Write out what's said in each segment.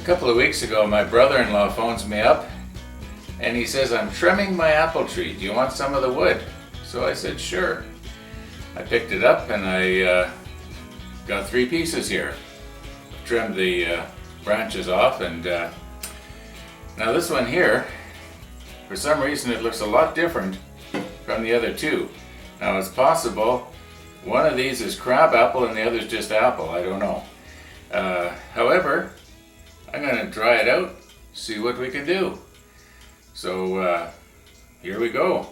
couple of weeks ago, my brother-in-law phones me up and he says, I'm trimming my apple tree. Do you want some of the wood? So I said, sure. I picked it up and I got 3 pieces here. Trimmed the branches off, and now this one here, for some reason it looks a lot different from the other 2. Now it's possible one of these is crab apple and the other is just apple. I don't know. However, I'm going to dry it out, see what we can do. So here we go.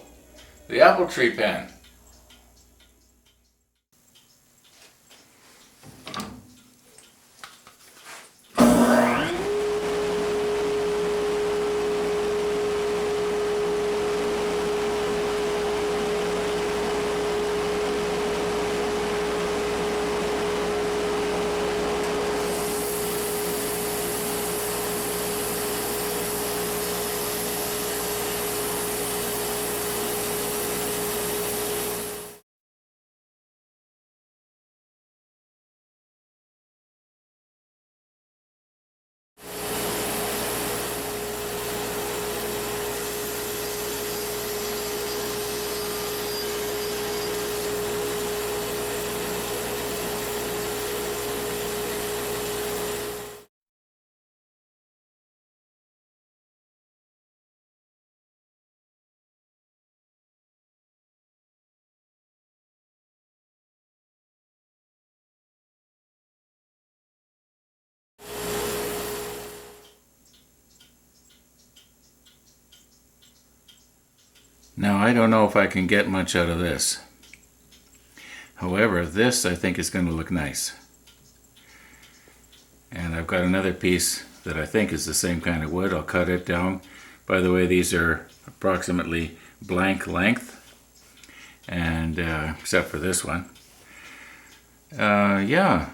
The apple tree pen. Now I don't know if I can get much out of this. However, this I think is going to look nice. And I've got another piece that I think is the same kind of wood. I'll cut it down. By the way, these are approximately blank length, and except for this one. Yeah.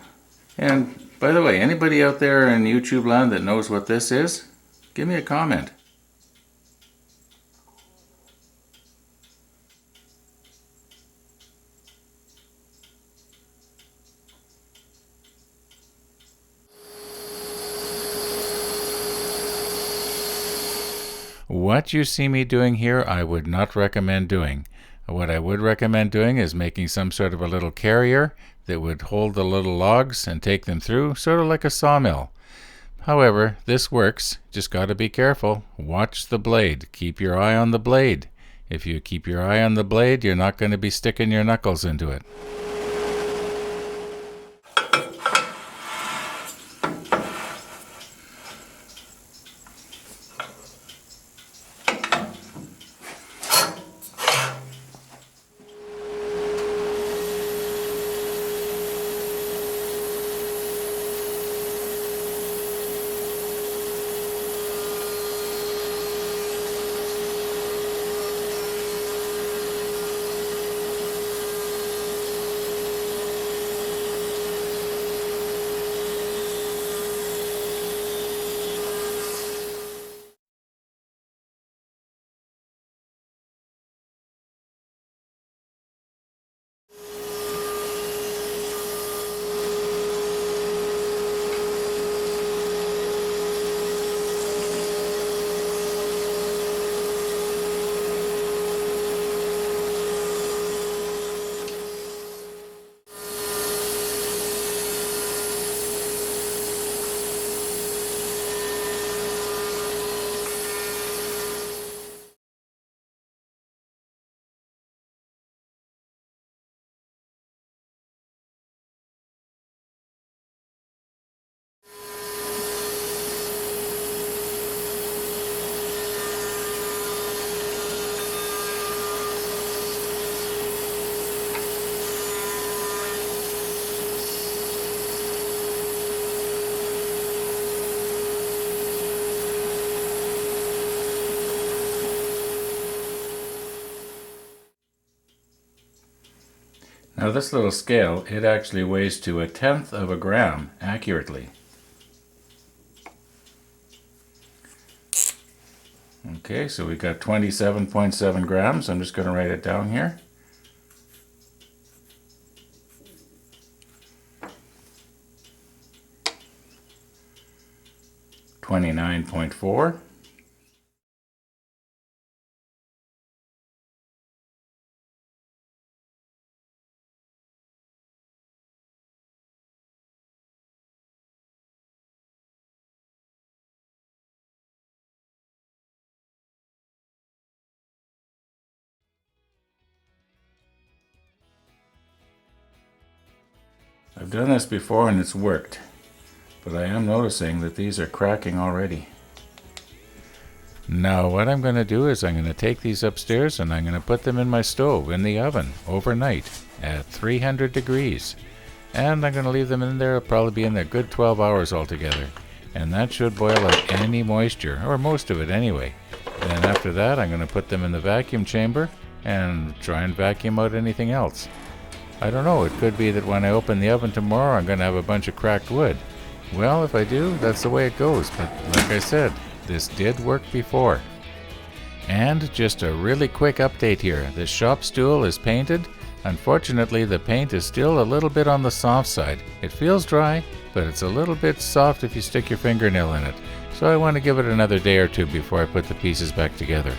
And by the way, anybody out there in YouTube land that knows what this is, give me a comment. What you see me doing here, I would not recommend doing. What I would recommend doing is making some sort of a little carrier that would hold the little logs and take them through, sort of like a sawmill. However, this works. Just got to be careful. Watch the blade. Keep your eye on the blade. If you keep your eye on the blade, you're not going to be sticking your knuckles into it. Now this little scale, it actually weighs to 1/10 of a gram accurately. Okay, so we got 27.7 grams. I'm just going to write it down here. 29.4. I've done this before and it's worked, but I am noticing that these are cracking already. Now what I'm going to do is I'm going to take these upstairs and I'm going to put them in my stove in the oven overnight at 300 degrees. And I'm going to leave them in there. I'll probably be in there a good 12 hours altogether. And that should boil out any moisture, or most of it anyway. And then after that I'm going to put them in the vacuum chamber and try and vacuum out anything else. I don't know, it could be that when I open the oven tomorrow I'm going to have a bunch of cracked wood. Well, if I do, that's the way it goes, but like I said, this did work before. And just a really quick update here. The shop stool is painted. Unfortunately, the paint is still a little bit on the soft side. It feels dry, but it's a little bit soft if you stick your fingernail in it. So I want to give it another day or two before I put the pieces back together.